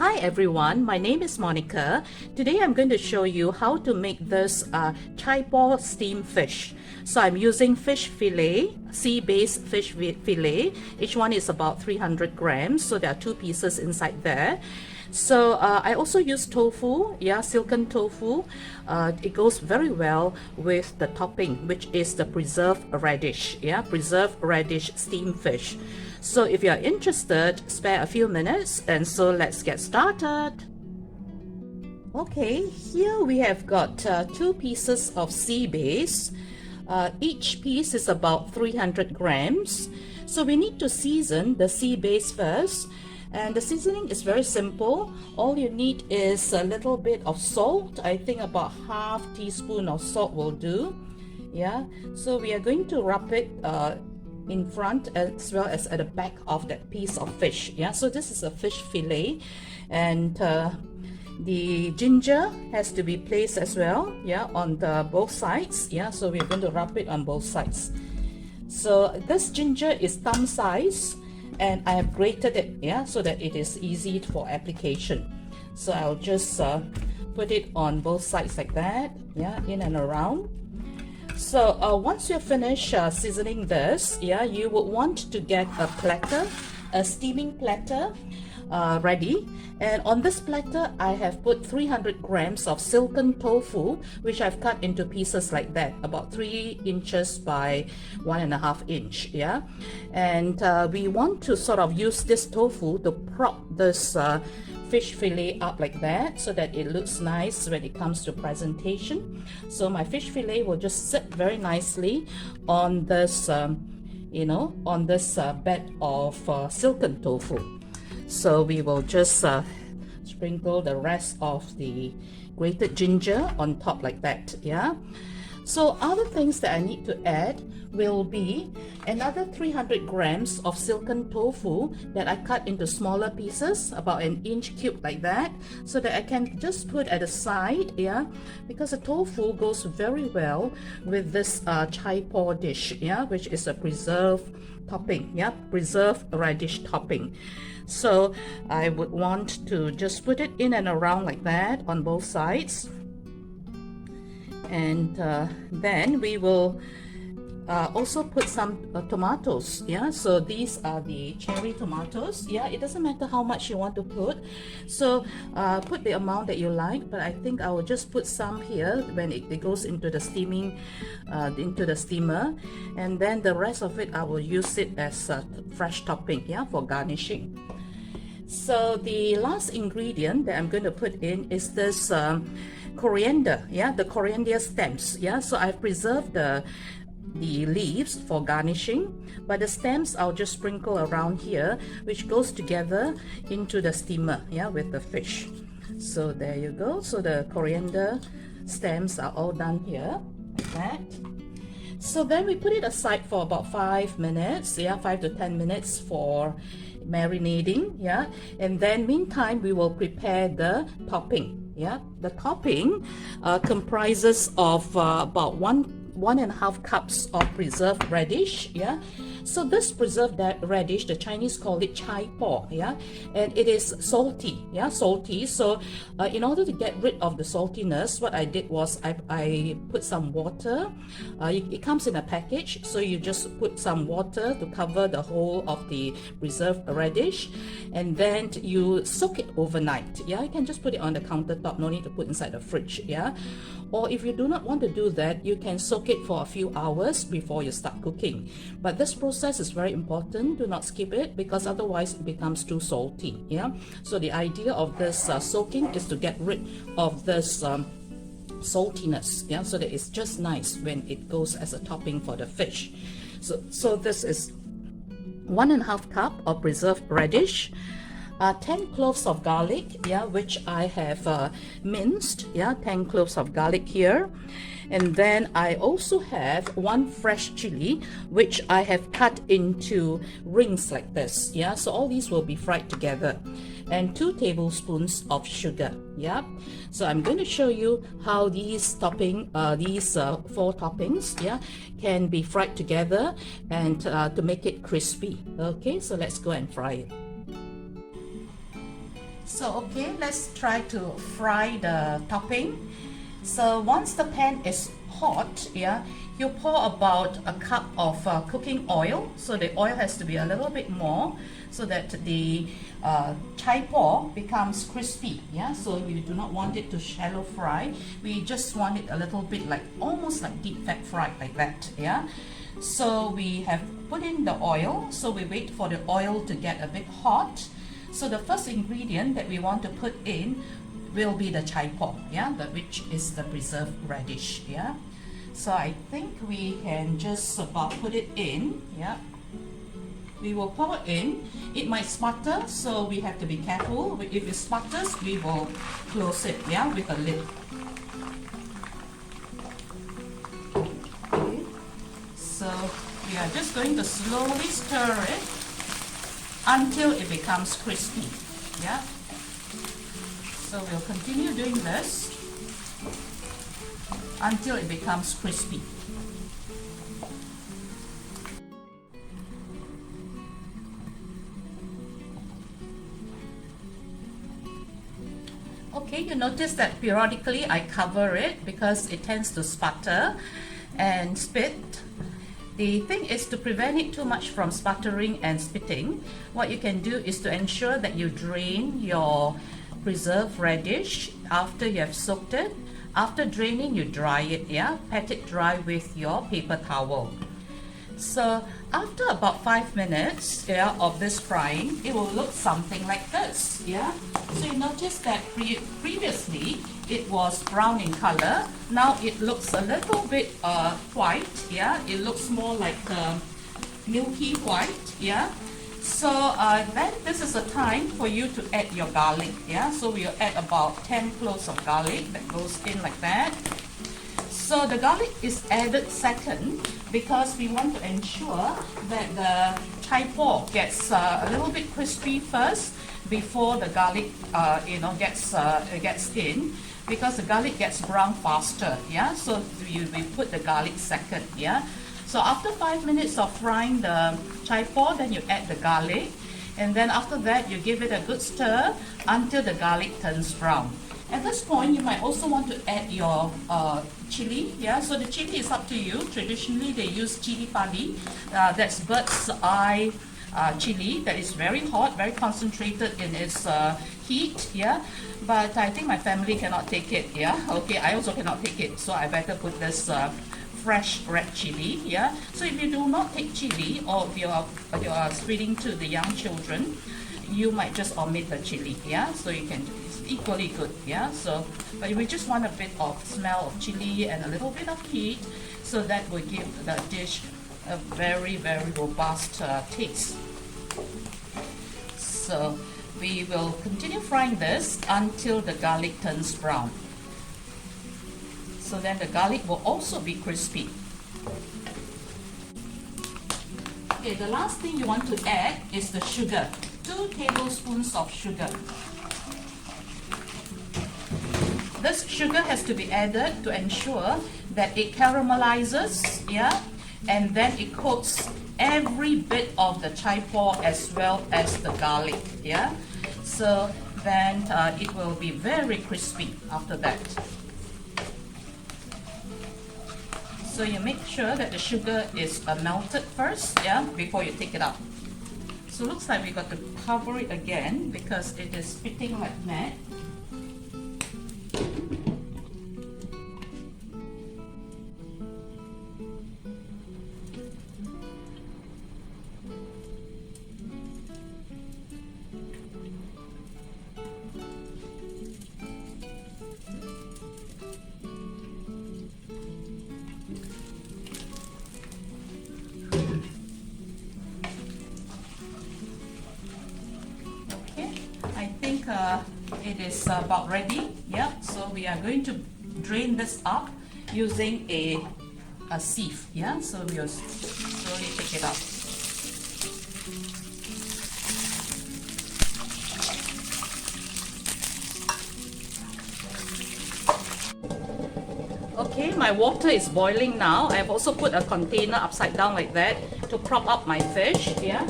Hi everyone, my name is Monica. Today I'm going to show you how to make this chai po steamed fish. So I'm using fish fillet, Seabass fish fillet. Each one is about 300 grams, so there are 2 pieces inside there. So I also use tofu, silken tofu. It goes very well with the topping, which is the preserved radish, preserved radish steamed fish. So if you are interested, spare a few minutes, and so let's get started. Okay, here we have got 2 pieces of Seabass. Each piece is about 300 grams. So we need to season the Seabass first. And the seasoning is very simple. All you need is a little bit of salt. I think about ½ teaspoon of salt will do. So we are going to rub it in front as well as at the back of that piece of fish. So this is a fish fillet, and the ginger has to be placed as well, on the both sides. So we're going to rub it on both sides. So this ginger is thumb size, and I have grated it, so that it is easy for application. So I'll just put it on both sides like that, in and around. So once you're finished seasoning this, you would want to get a platter, a steaming platter ready. And on this platter, I have put 300 grams of silken tofu, which I've cut into pieces like that, about 3 inches by 1.5 inch. And we want to sort of use this tofu to prop this fish fillet up like that, so that it looks nice when it comes to presentation. So my fish fillet will just sit very nicely on this, on this bed of silken tofu. So we will just sprinkle the rest of the grated ginger on top like that. So other things that I need to add will be another 300 grams of silken tofu that I cut into smaller pieces, about 1 inch cube like that, so that I can just put at the side, because the tofu goes very well with this chai po dish, which is a preserved topping, preserved radish topping. So I would want to just put it in and around like that on both sides. And then we will also put some tomatoes. So these are the cherry tomatoes. It doesn't matter how much you want to put. So put the amount that you like, but I think I will just put some here when it goes into the steaming, into the steamer. And then the rest of it, I will use it as a fresh topping, for garnishing. So the last ingredient that I'm going to put in is this coriander, the coriander stems. So I've preserved the leaves for garnishing, but the stems I'll just sprinkle around here, which goes together into the steamer, with the fish. So there you go. So the coriander stems are all done here like that. So then we put it aside for about 5 minutes, 5 to 10 minutes for marinating, and then meantime we will prepare the topping. The topping comprises of about 1.5 cups of preserved radish. So this preserved radish, the Chinese call it chai po, and it is salty, salty. So in order to get rid of the saltiness, what I did was I put some water. It comes in a package, so you just put some water to cover the whole of the preserved radish, and then you soak it overnight. You can just put it on the countertop, no need to put inside the fridge. Or if you do not want to do that, you can soak it for a few hours before you start cooking. But this process is very important. Do not skip it, because otherwise it becomes too salty. So the idea of this soaking is to get rid of this saltiness, so that it's just nice when it goes as a topping for the fish. So this is 1.5 cup of preserved radish, 10 cloves of garlic, which I have minced, 10 cloves of garlic here. And then I also have 1 fresh chilli, which I have cut into rings like this. So all these will be fried together. And 2 tablespoons of sugar. So I'm going to show you how these 4 toppings, can be fried together and to make it crispy. Okay, so let's go and fry it. So okay, let's try to fry the topping. So once the pan is hot, yeah, you pour about a cup of cooking oil. So the oil has to be a little bit more so that the chai paw becomes crispy. Yeah, so you do not want it to shallow fry. We just want it a little bit like almost like deep fat fried like that. Yeah. So we have put in the oil. So we wait for the oil to get a bit hot. So the first ingredient that we want to put in will be the chai paw, yeah, which is the preserved radish, yeah. So I think we can just about put it in, yeah. We will pour it in. It might sputter, so we have to be careful. If it sputters, we will close it, yeah, with a lid. Okay. So we are just going to slowly stir it until it becomes crispy, yeah. So we'll continue doing this until it becomes crispy. Okay, you notice that periodically I cover it because it tends to sputter and spit. The thing is, to prevent it too much from sputtering and spitting, what you can do is to ensure that you drain your preserved radish after you have soaked it. After draining, you dry it, yeah, pat it dry with your paper towel. So after about 5 minutes, yeah, of this frying, it will look something like this, yeah. So you notice that previously it was brown in color. Now it looks a little bit white, yeah. It looks more like milky white, yeah. So then this is a time for you to add your garlic, yeah. So we'll add about 10 cloves of garlic that goes in like that. So the garlic is added second because we want to ensure that the chai paw gets a little bit crispy first before the garlic, gets in, because the garlic gets brown faster, yeah. So we put the garlic second, yeah. So after 5 minutes of frying the chai paw, then you add the garlic, and then after that you give it a good stir until the garlic turns brown. At this point, you might also want to add your chili, yeah. So the chili is up to you. Traditionally, they use chili padi. That's bird's eye chili that is very hot, very concentrated in its heat, yeah. But I think my family cannot take it, yeah. Okay, I also cannot take it, so I better put this fresh red chili, yeah. So if you do not take chili, or if you are feeding to the young children, you might just omit the chili, yeah. So you can, it's equally good, yeah. So, but we just want a bit of smell of chili and a little bit of heat, so that will give the dish a very, very robust taste. So we will continue frying this until the garlic turns brown. So then the garlic will also be crispy. Okay, the last thing you want to add is the sugar. 2 tablespoons of sugar. This sugar has to be added to ensure that it caramelizes, yeah, and then it coats every bit of the chai paw as well as the garlic, yeah. So then it will be very crispy after that. So you make sure that the sugar is melted first, yeah, before you take it out. So looks like we got to cover it again because it is spitting like mad. It is about ready, yeah. So we are going to drain this up using a sieve, yeah. So we'll slowly take it out. Okay, my water is boiling now. I've also put a container upside down like that to prop up my fish, yeah.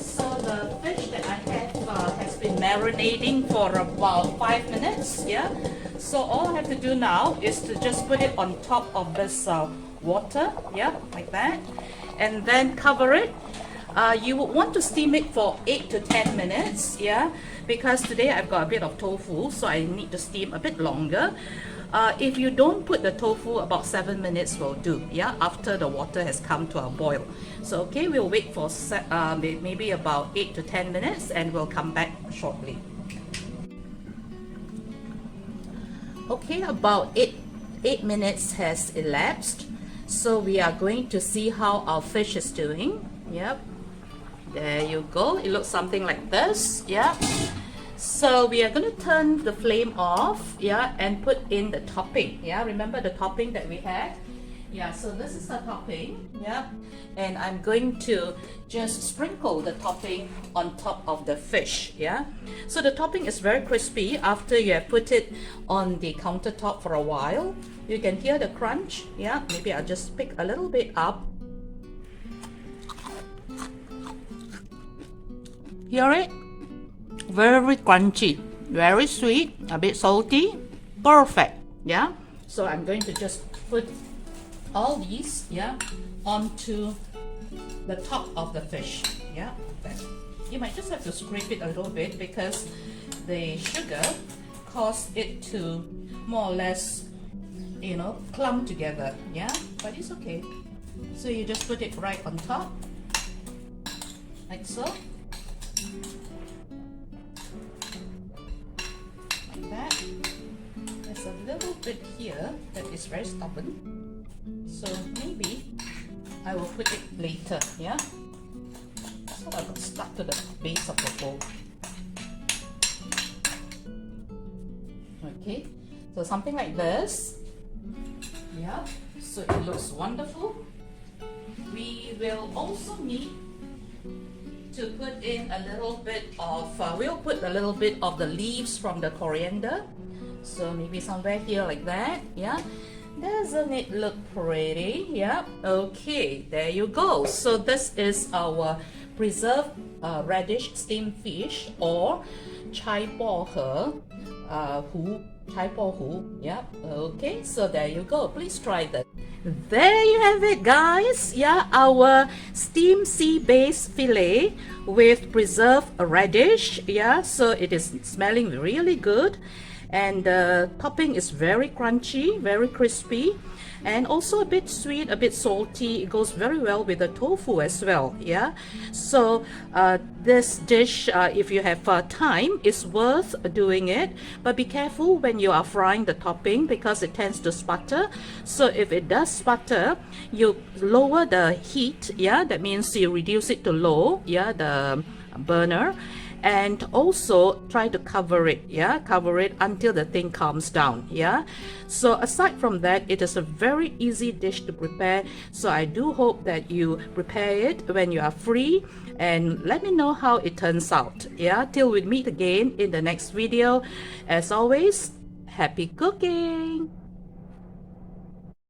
So the fish that I have has been been marinating for about 5 minutes. Yeah, so all I have to do now is to just put it on top of this water, yeah, like that, and then cover it. You would want to steam it for 8 to 10 minutes, yeah, because today I've got a bit of tofu, so I need to steam a bit longer. If you don't put the tofu, about 7 minutes will do, yeah, after the water has come to a boil. So okay, we'll wait for maybe about 8 to 10 minutes and we'll come back shortly. Okay, about 8 minutes has elapsed, so we are going to see how our fish is doing. Yep, there you go. It looks something like this. Yeah, so we are going to turn the flame off, yeah, and put in the topping. Yeah, remember the topping that we had? Yeah, so this is the topping. Yeah, and I'm going to just sprinkle the topping on top of the fish. Yeah, so the topping is very crispy after you have put it on the countertop for a while. You can hear the crunch. Yeah, maybe I'll just pick a little bit up. Hear it? Very crunchy, very sweet, a bit salty, perfect. Yeah, so I'm going to just put all these, yeah, onto the top of the fish. Yeah, you might just have to scrape it a little bit because the sugar caused it to more or less, you know, clump together. Yeah, but it's okay. So you just put it right on top, like so. Like that. There's a little bit here that is very stubborn, so maybe I will put it later. Yeah, so I got stuck to the base of the bowl. Okay, so something like this. Yeah, so it looks wonderful. We will also need to put in a little bit of, we'll put a little bit of the leaves from the coriander. So maybe somewhere here like that. Yeah, doesn't it look pretty? Yeah, okay, there you go. So this is our preserved radish steamed fish, or chai po hu. Yeah, okay, so there you go. Please try that. There you have it, guys. Yeah, our steamed sea-bass fillet with preserved radish. Yeah, so it is smelling really good, and the topping is very crunchy, very crispy, and also a bit sweet, a bit salty. It goes very well with the tofu as well. Yeah, so this dish, if you have time, is worth doing it, but be careful when you are frying the topping because it tends to sputter. So if it does sputter, you lower the heat. Yeah, that means you reduce it to low, yeah, the burner, and also try to cover it. Yeah, cover it until the thing calms down. Yeah, so aside from that, it is a very easy dish to prepare, so I do hope that you prepare it when you are free and let me know how it turns out. Yeah, till we meet again in the next video, as always, happy cooking.